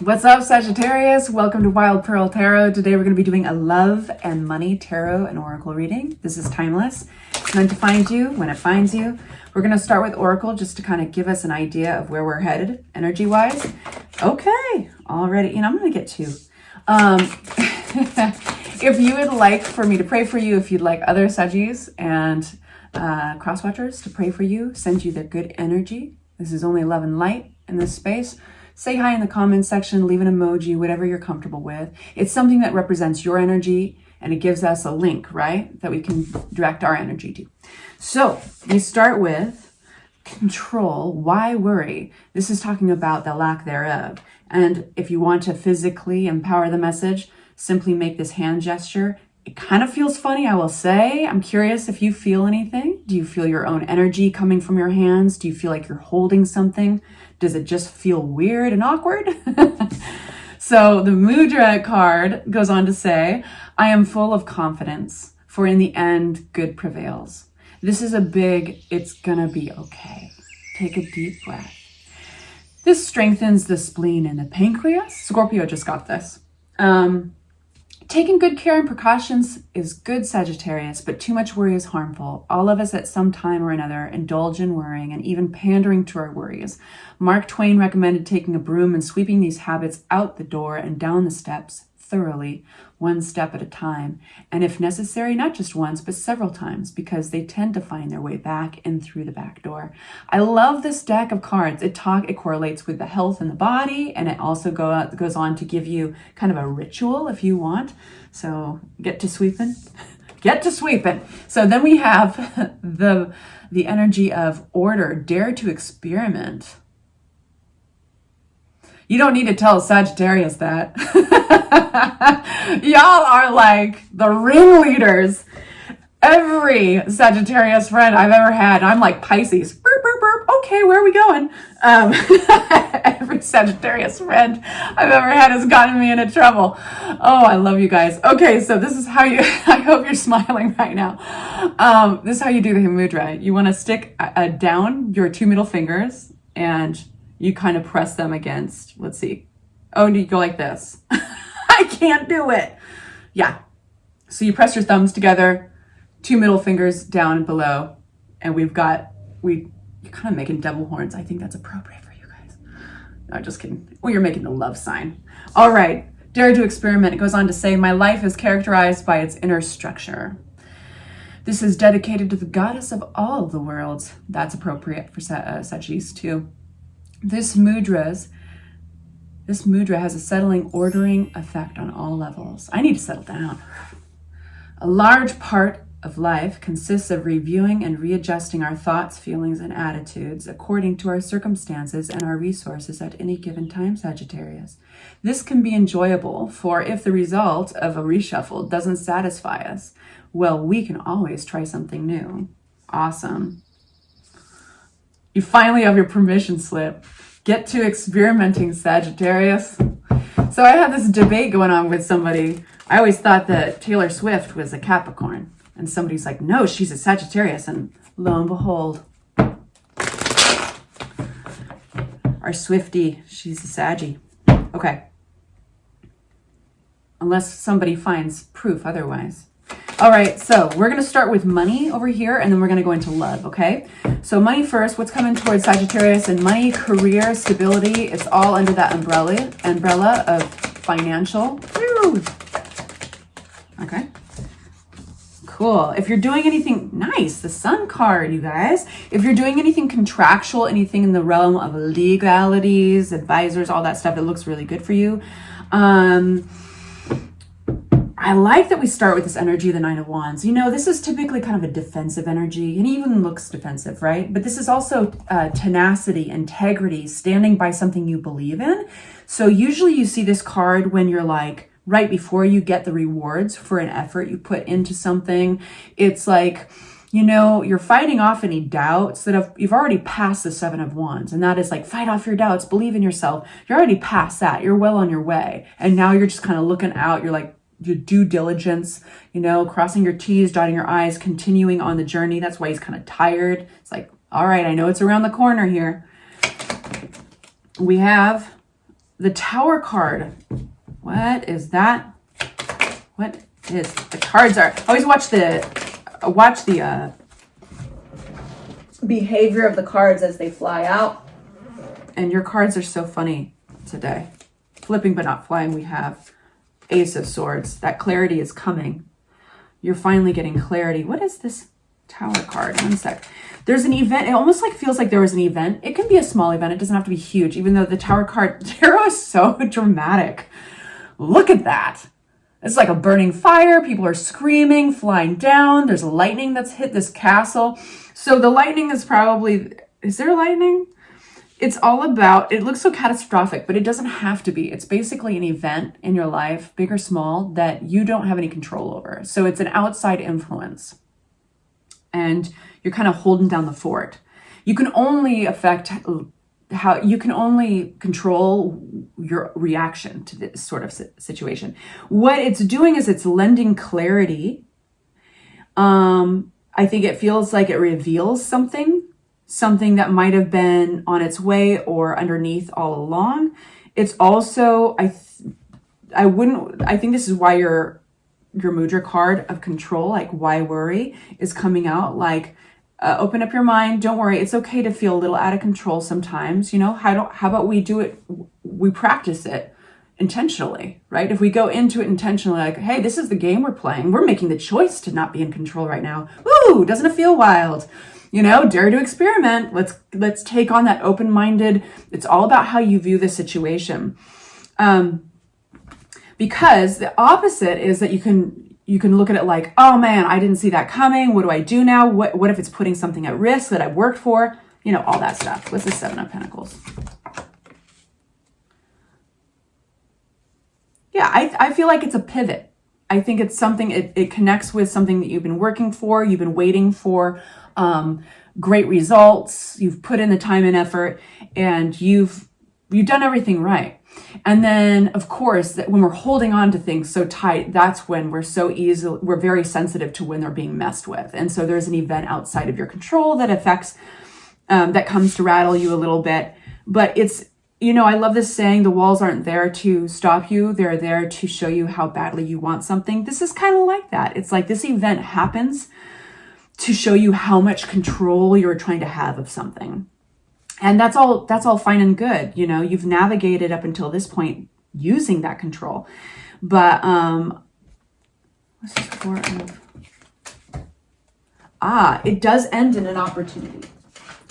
What's up, Sagittarius? Welcome to Wild Pearl Tarot. Today we're going to be doing a love and money tarot and oracle reading. This is timeless. It's meant to find you when it finds you. We're going to start with oracle just to kind of give us an idea of where we're headed energy-wise. Okay, already. I'm going to get two. If you would like for me to pray for you, if you'd like other Saggies and crosswatchers to pray for you, send you their good energy. This is only love and light in this space. Say hi in the comments section, leave an emoji, whatever you're comfortable with. It's something that represents your energy and it gives us a link, right? That we can direct our energy to. So we start with control. Why worry? This is talking about the lack thereof. And if you want to physically empower the message, simply make this hand gesture. It kind of feels funny, I will say. I'm curious if you feel anything. Do you feel your own energy coming from your hands? Do you feel like you're holding something? Does it just feel weird and awkward? So the Mudra card goes on to say, I am full of confidence, for in the end, good prevails. This is a big, it's gonna be okay. Take a deep breath. This strengthens the spleen and the pancreas. Scorpio just got this. Taking good care and precautions is good, Sagittarius, but too much worry is harmful. All of us at some time or another indulge in worrying and even pandering to our worries. Mark Twain recommended taking a broom and sweeping these habits out the door and down the steps thoroughly, one step at a time. And if necessary, not just once, but several times, because they tend to find their way back in through the back door. I love this deck of cards. It correlates with the health in the body, and it also goes on to give you kind of a ritual if you want. So get to sweeping. Get to sweeping. So then we have the energy of order. Dare to experiment. You don't need to tell Sagittarius that. Y'all are like the ringleaders. Every Sagittarius friend I've ever had, I'm like Pisces. Burp, burp, burp. Okay, where are we going? Every Sagittarius friend I've ever had has gotten me into trouble. Oh, I love you guys. Okay, so this is how you, I hope you're smiling right now. This is how you do the mudra. You want to stick down your two middle fingers and you kind of press them against, let's see. Oh, and you go like this. I can't do it. Yeah. So you press your thumbs together, two middle fingers down and below, and you're kind of making devil horns. I think that's appropriate for you guys. No, just kidding. Well, you're making the love sign. All right. Dare to experiment. It goes on to say, my life is characterized by its inner structure. This is dedicated to the goddess of all the worlds. That's appropriate for Sagis too. This mudra has a settling, ordering effect on all levels. I need to settle down. A large part of life consists of reviewing and readjusting our thoughts, feelings, and attitudes according to our circumstances and our resources at any given time, Sagittarius. This can be enjoyable, for if the result of a reshuffle doesn't satisfy us, well, we can always try something new. Awesome. You finally have your permission slip. Get to experimenting, Sagittarius. So I had this debate going on with somebody. I always thought that Taylor Swift was a Capricorn. And somebody's like, no, she's a Sagittarius. And lo and behold, our Swiftie, she's a Saggy. Okay. Unless somebody finds proof otherwise. All right, so we're going to start with money over here, and then we're going to go into love, okay? So money first, what's coming towards Sagittarius, and money, career, stability, it's all under that umbrella of financial. Woo! Okay. Cool. If you're doing anything, nice, the Sun card, you guys. If you're doing anything contractual, anything in the realm of legalities, advisors, all that stuff, it looks really good for you. I like that we start with this energy of the Nine of Wands. You know, this is typically kind of a defensive energy, and even looks defensive, right? But this is also tenacity, integrity, standing by something you believe in. So usually you see this card when you're like, right before you get the rewards for an effort you put into something. It's like, you know, you're fighting off any doubts that you've already passed the Seven of Wands. And that is like, fight off your doubts, believe in yourself. You're already past that. You're well on your way. And now you're just kind of looking out. You're like, your due diligence, you know, crossing your T's, dotting your I's, continuing on the journey. That's why he's kind of tired. It's like, all right, I know it's around the corner here. We have The Tower card. What is that? What is the cards are? I always watch the behavior of the cards as they fly out. And your cards are so funny today. Flipping but not flying, we have Ace of Swords. That clarity is coming. You're finally getting clarity. What is this Tower card? One sec. There's an event. It almost like feels like there was an event. It can be a small event. It doesn't have to be huge, even though the Tower card, tarot is so dramatic. Look at that. It's like a burning fire. People are screaming, flying down. There's lightning that's hit this castle. So the lightning is probably, is there lightning? It's all about, it looks so catastrophic, but it doesn't have to be. It's basically an event in your life, big or small, that you don't have any control over. So it's an outside influence. And you're kind of holding down the fort. You can only you can only control your reaction to this sort of situation. What it's doing is it's lending clarity. I think it feels like it reveals something that might have been on its way or underneath all along. It's also, I think this is why your Mudra card of control, like why worry, is coming out. Like, open up your mind. Don't worry. It's okay to feel a little out of control sometimes. You know, how about we do it? We practice it intentionally, right? If we go into it intentionally, like, hey, this is the game we're playing. We're making the choice to not be in control right now. Woo! Doesn't it feel wild? You know, dare to experiment. Let's take on that open-minded. It's all about how you view the situation. Because the opposite is that you can look at it like, oh man, I didn't see that coming. What do I do now? What if it's putting something at risk that I've worked for? You know, all that stuff. What's the Seven of Pentacles? Yeah, I feel like it's a pivot. I think it's something, it connects with something that you've been working for, you've been waiting for, great results, you've put in the time and effort, and you've done everything right. And then, of course, that when we're holding on to things so tight, that's when we're very sensitive to when they're being messed with. And so there's an event outside of your control that affects, that comes to rattle you a little bit. But it's, you know, I love this saying, the walls aren't there to stop you. They're there to show you how badly you want something. This is kind of like that. It's like this event happens to show you how much control you're trying to have of something. And that's all fine and good. You know, you've navigated up until this point using that control. But, what's the Four of... it does end in an opportunity.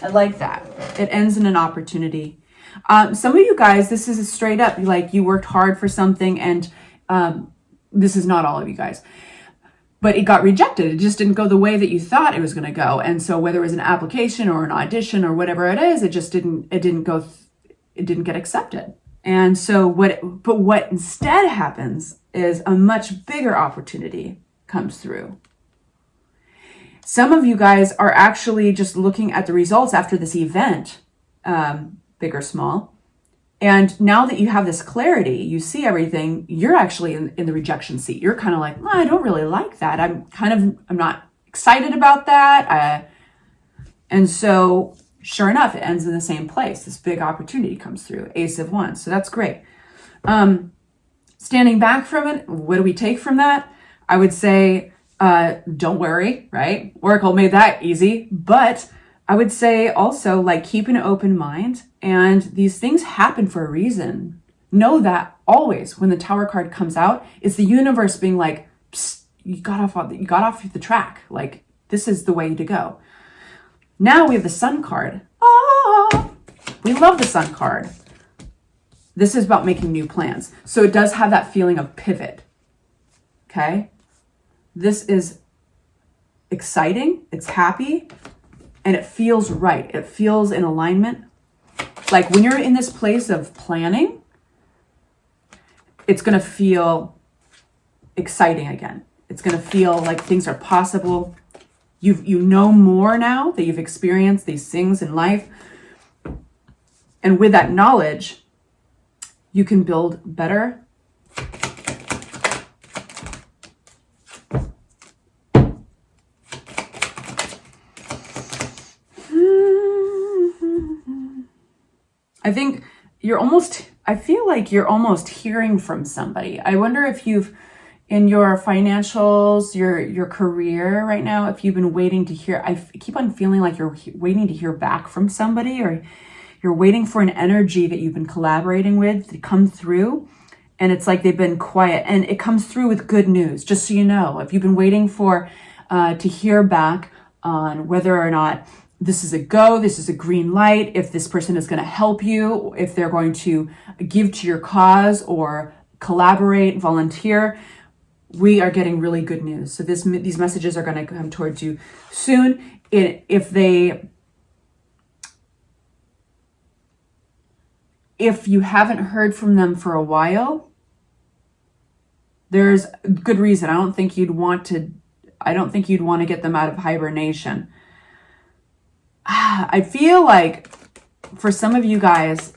I like that. It ends in an opportunity. Some of you guys, this is a straight up, like you worked hard for something and, this is not all of you guys, but it got rejected. It just didn't go the way that you thought it was going to go. And so whether it was an application or an audition or whatever it is, it didn't get accepted. And so what instead happens is a much bigger opportunity comes through. Some of you guys are actually just looking at the results after this event, big or small. And now that you have this clarity, you see everything, you're actually in the rejection seat. You're kind of like, I don't really like that. I'm not excited about that. And so sure enough, it ends in the same place. This big opportunity comes through, Ace of Wands. So that's great. Standing back from it, what do we take from that? I would say, don't worry, right? Oracle made that easy, but I would say also, like, keep an open mind, and these things happen for a reason. Know that always when the Tower card comes out, it's the universe being like, psst, you got off the track. Like, this is the way to go. Now we have the Sun card. We love the Sun card. This is about making new plans. So it does have that feeling of pivot. Okay? This is exciting. It's happy. And it feels right. It feels in alignment. Like when you're in this place of planning, it's going to feel exciting again. It's going to feel like things are possible. You know more now that you've experienced these things in life. And with that knowledge, you can build better. I think I feel like you're almost hearing from somebody. I wonder if you've, in your financials, your career right now, if you've been waiting to hear, I keep on feeling like you're waiting to hear back from somebody, or you're waiting for an energy that you've been collaborating with to come through. And it's like they've been quiet, and it comes through with good news. Just so you know, if you've been waiting for to hear back on whether or not this is a go, this is a green light, if this person is going to help you, if they're going to give to your cause or collaborate, volunteer, we are getting really good news. So these messages are going to come towards you soon. If you haven't heard from them for a while, there's good reason. I don't think you'd want to get them out of hibernation. I feel like for some of you guys,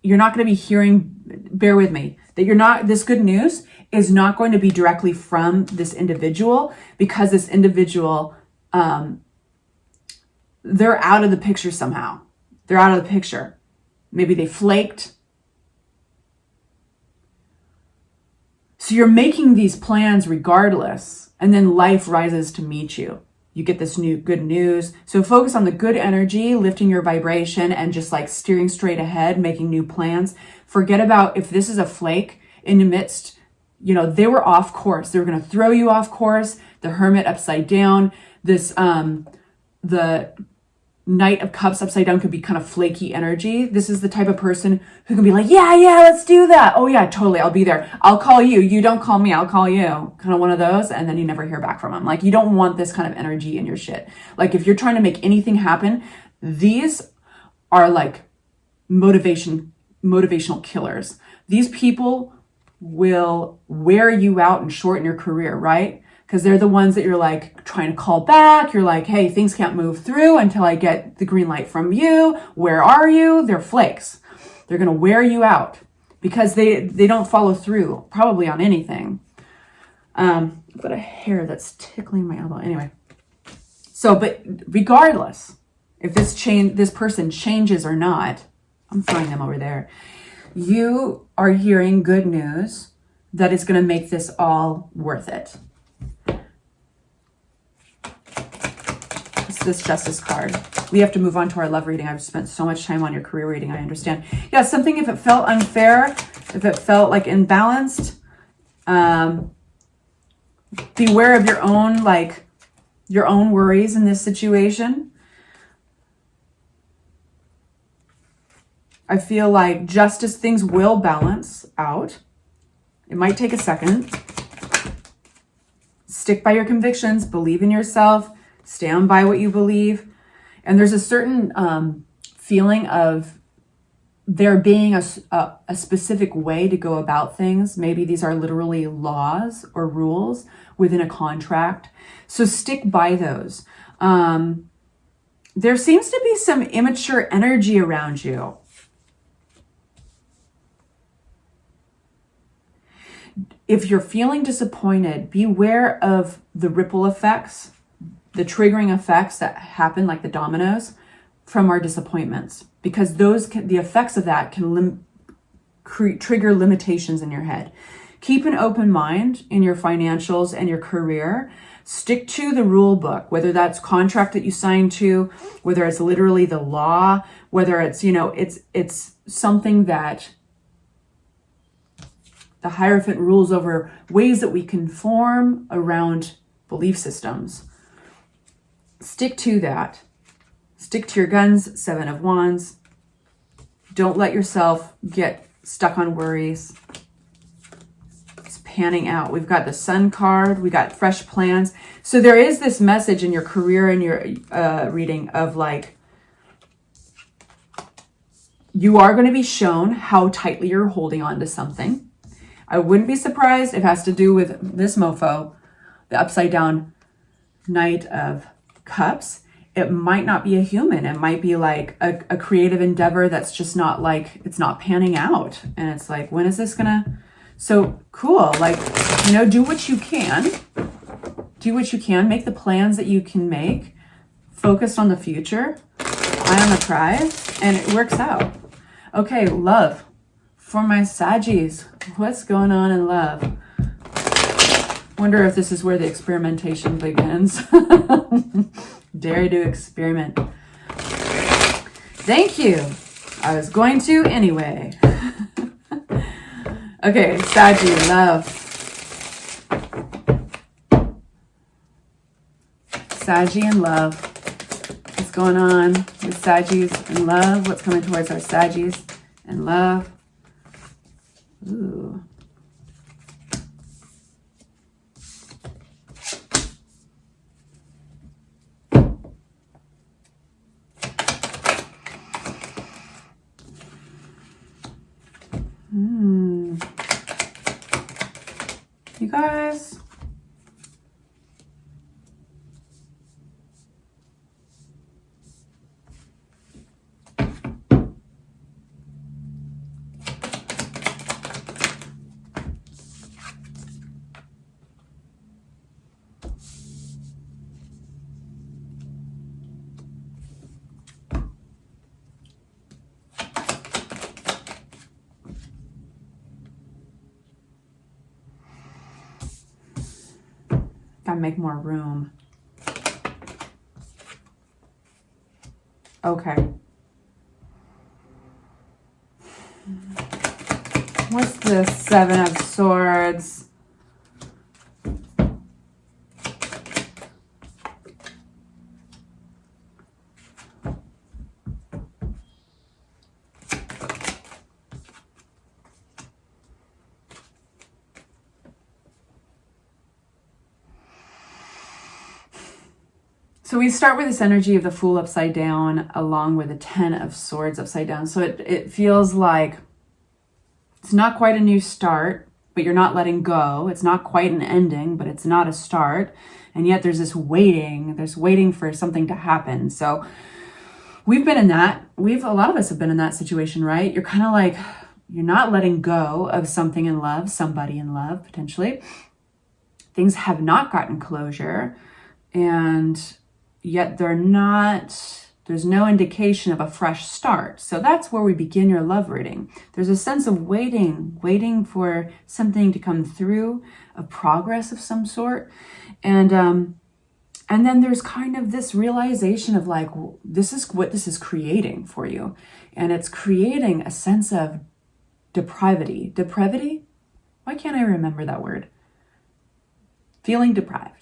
you're not going to be hearing, bear with me, that this good news is not going to be directly from this individual, because this individual, they're out of the picture somehow. They're out of the picture. Maybe they flaked. So you're making these plans regardless, and then life rises to meet you. You get this new good news. So focus on the good energy, lifting your vibration, and just like steering straight ahead, making new plans. Forget about if this is a flake in the midst, they were off course. They were going to throw you off course. The Hermit upside down. The Knight of Cups upside down could be kind of flaky energy. This is the type of person who can be like, yeah, let's do that. Oh yeah, totally. I'll be there. I'll call you. You don't call me. I'll call you. Kind of one of those. And then you never hear back from them. Like, you don't want this kind of energy in your shit. Like, if you're trying to make anything happen, these are like motivational killers. These people will wear you out and shorten your career, right? Because they're the ones that you're like trying to call back. You're like, hey, things can't move through until I get the green light from you. Where are you? They're flakes. They're going to wear you out because they don't follow through probably on anything. I've got a hair that's tickling my elbow. Anyway. So, but regardless, if this person changes or not, I'm throwing them over there. You are hearing good news that is going to make this all worth it. This Justice card. We have to move on to our love reading. I've spent so much time on your career reading. I understand. Yeah, something, if it felt unfair, if it felt like imbalanced, beware of your own worries in this situation. I feel like justice, things will balance out. It might take a second. Stick by your convictions, believe in yourself, stand by what you believe. And there's a certain feeling of there being a specific way to go about things. Maybe these are literally laws or rules within a contract. So stick by those. There seems to be some immature energy around you. If you're feeling disappointed, beware of the ripple effects, the triggering effects that happen, like the dominoes, from our disappointments, because the effects of that can trigger limitations in your head. Keep an open mind in your financials and your career. Stick to the rule book, whether that's contract that you signed to, whether it's literally the law, whether it's, it's something that the Hierophant rules over, ways that we conform around belief systems. Stick to that. Stick to your guns, Seven of Wands. Don't let yourself get stuck on worries. It's panning out. We've got the Sun card. We got fresh plans. So there is this message in your career and your reading of like, you are going to be shown how tightly you're holding on to something. I wouldn't be surprised if it has to do with this mofo, the upside down Knight of Cups. It might not be a human. It might be like a creative endeavor that's just not like, it's not panning out. And it's like, when is this gonna? So cool. Like, do what you can. Do what you can. Make the plans that you can make. Focused on the future. Eye on the prize. And it works out. Okay, love. For my Saggies, what's going on in love? Wonder if this is where the experimentation begins. Dare to experiment. Thank you. I was going to anyway. Okay, Saggy, love. Saggy and love. What's going on with Saggies and love? What's coming towards our Saggies and love? Ooh. You guys. Gotta make more room. Okay. What's the Seven of Swords? So we start with this energy of the Fool upside down along with the Ten of Swords upside down. So it feels like it's not quite a new start, but you're not letting go. It's not quite an ending, but it's not a start. And yet there's this waiting. There's waiting for something to happen. So we've been in that. A lot of us have been in that situation, right? You're kind of like, you're not letting go of something in love, somebody in love, potentially. Things have not gotten closure. And yet there's no indication of a fresh start. So that's where we begin your love reading. There's a sense of waiting for something to come through, a progress of some sort. And then there's kind of this realization of like, this is what this is creating for you. And it's creating a sense of depravity. Depravity? Why can't I remember that word? Feeling deprived.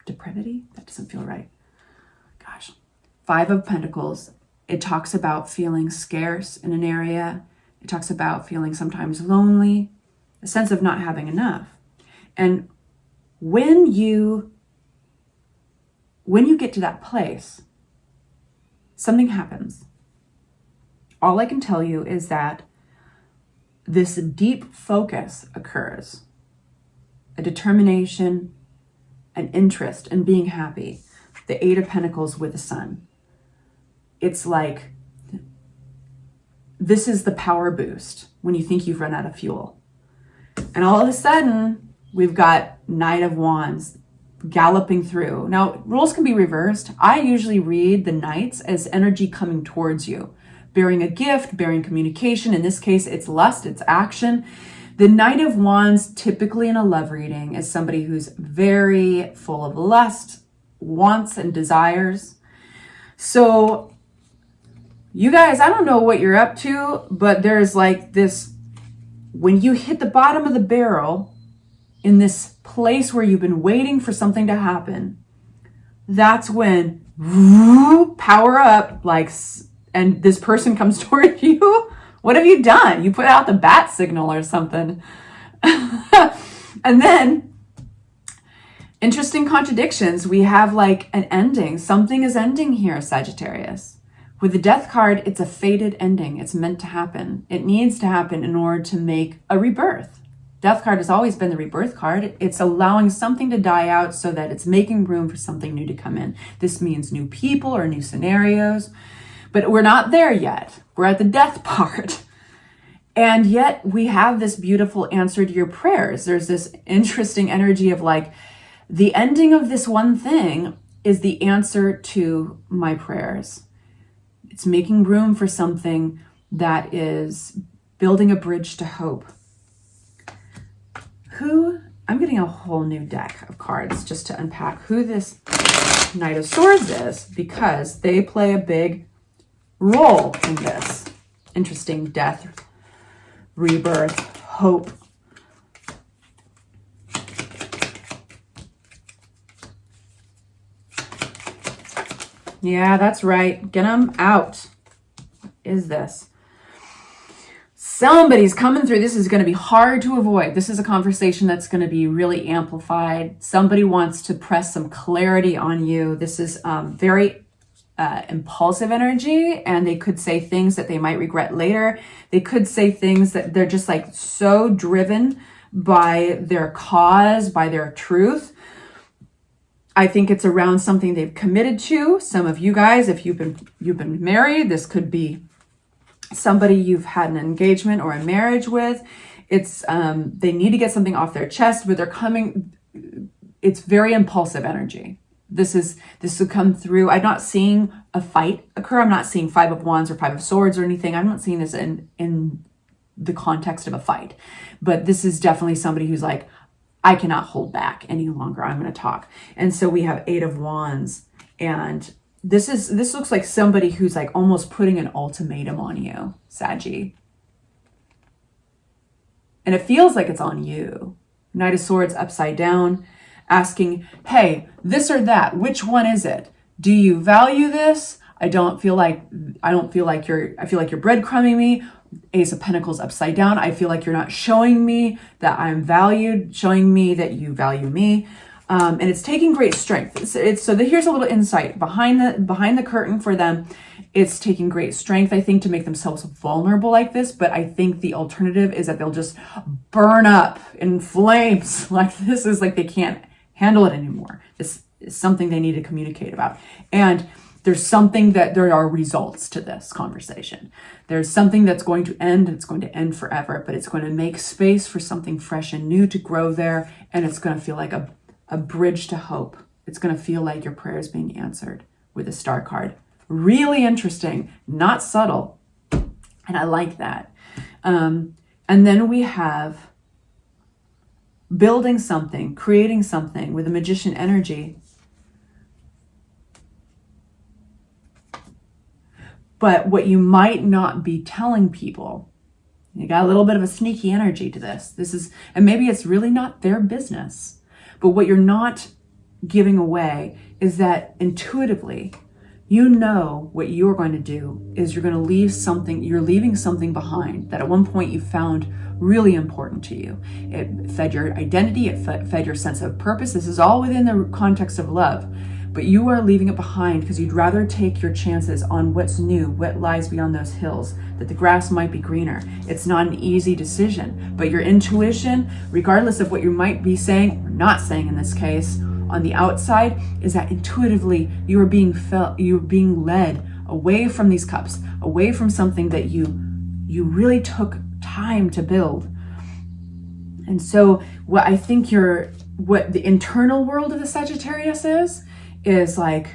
Depravity? That doesn't feel right. Gosh. Five of Pentacles. It talks about feeling scarce in an area. It talks about feeling sometimes lonely, a sense of not having enough. And when you get to that place, something happens. All I can tell you is that this deep focus occurs, a determination, an interest in being happy. The Eight of Pentacles with the Sun. It's like, this is the power boost when you think you've run out of fuel. And all of a sudden, we've got Knight of Wands galloping through. Now, roles can be reversed. I usually read the Knights as energy coming towards you, bearing a gift, bearing communication. In this case, it's lust, it's action. The Knight of Wands, typically in a love reading, is somebody who's very full of lust, wants, and desires. So, you guys, I don't know what you're up to, but there's like this, when you hit the bottom of the barrel, in this place where you've been waiting for something to happen, that's when power up, like, and this person comes toward you. What have you done? You put out the bat signal or something. And then, interesting contradictions. We have like an ending. Something is ending here, Sagittarius. With the Death card, it's a fated ending. It's meant to happen. It needs to happen in order to make a rebirth. Death card has always been the rebirth card. It's allowing something to die out so that it's making room for something new to come in. This means new people or new scenarios. But we're not there yet. We're at the death part. And yet we have this beautiful answer to your prayers. There's this interesting energy of like, the ending of this one thing is the answer to my prayers. It's making room for something that is building a bridge to hope. I'm getting a whole new deck of cards just to unpack who this Knight of Swords is, because they play a big role in this. Interesting. Death, rebirth, hope. Yeah, that's right. Get them out. What is this? Somebody's coming through. This is going to be hard to avoid. This is a conversation that's going to be really amplified. Somebody wants to press some clarity on you. This is very impulsive energy, and they could say things that they might regret later. They could say things that they're just like so driven by their cause, by their truth. I think it's around something they've committed to. Some of you guys, if you've been married, this could be somebody you've had an engagement or a marriage with. It's they need to get something off their chest, but they're coming. It's very impulsive energy. This will come through. I'm not seeing a fight occur. I'm not seeing 5 of Wands or 5 of Swords or anything. I'm not seeing this in the context of a fight. But this is definitely somebody who's like, I cannot hold back any longer. I'm going to talk. And so we have 8 of Wands, and this looks like somebody who's like almost putting an ultimatum on you, Saggy. And it feels like it's on you. Knight of Swords upside down, asking, hey, this or that, which one is it? Do you value this? I feel like you're breadcrumbing me. Ace of Pentacles upside down. I feel like you're not showing me that I'm valued, showing me that you value me. And it's taking great strength. Here's a little insight behind the curtain for them. It's taking great strength, I think, to make themselves vulnerable like this. But I think the alternative is that they'll just burn up in flames. Like this is like they can't handle it anymore. This is something they need to communicate about. And there are results to this conversation. There's something that's going to end. It's going to end forever, but it's going to make space for something fresh and new to grow there. And it's going to feel like a bridge to hope. It's going to feel like your prayer is being answered with a star card. Really interesting, not subtle. And I like that. And then we have building something, creating something with a magician energy. But what you might not be telling people, you got a little bit of a sneaky energy to this. And maybe it's really not their business. But what you're not giving away is that intuitively, you know what you're going to do is you're leaving something behind that at one point you found really important to you. It fed your identity, it fed your sense of purpose. This is all within the context of love. But you are leaving it behind because you'd rather take your chances on what's new, what lies beyond those hills, that the grass might be greener. It's not an easy decision, but your intuition, regardless of what you might be saying or not saying in this case, on the outside, is that intuitively you are being led away from these cups, away from something that you really took time to build. And so what I think what the internal world of the Sagittarius is like,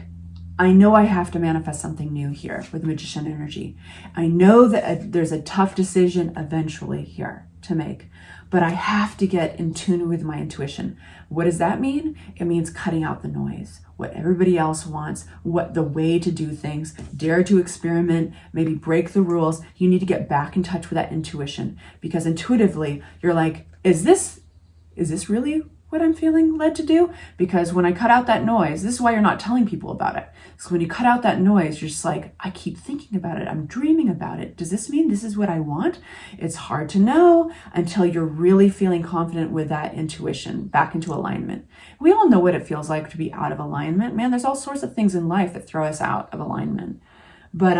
I know I have to manifest something new here with magician energy. I know that there's a tough decision eventually here to make, but I have to get in tune with my intuition. What does that mean? It means cutting out the noise, what everybody else wants, what the way to do things, dare to experiment, maybe break the rules. You need to get back in touch with that intuition, because intuitively you're like, is this really what I'm feeling led to do? Because when I cut out that noise, this is why you're not telling people about it. So when you cut out that noise, you're just like, I keep thinking about it. I'm dreaming about it. Does this mean this is what I want? It's hard to know until you're really feeling confident with that intuition back into alignment. We all know what it feels like to be out of alignment. Man, there's all sorts of things in life that throw us out of alignment. But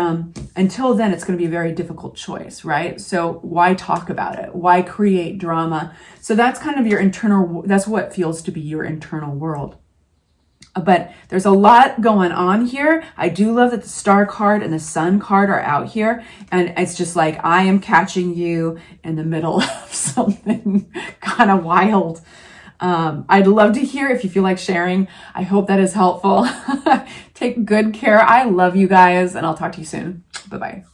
until then, it's going to be a very difficult choice, right? So why talk about it? Why create drama? So that's kind of that's what feels to be your internal world. But there's a lot going on here. I do love that the star card and the sun card are out here. And it's just like, I am catching you in the middle of something kind of wild. I'd love to hear if you feel like sharing. I hope that is helpful. Take good care. I love you guys, and I'll talk to you soon. Bye-bye.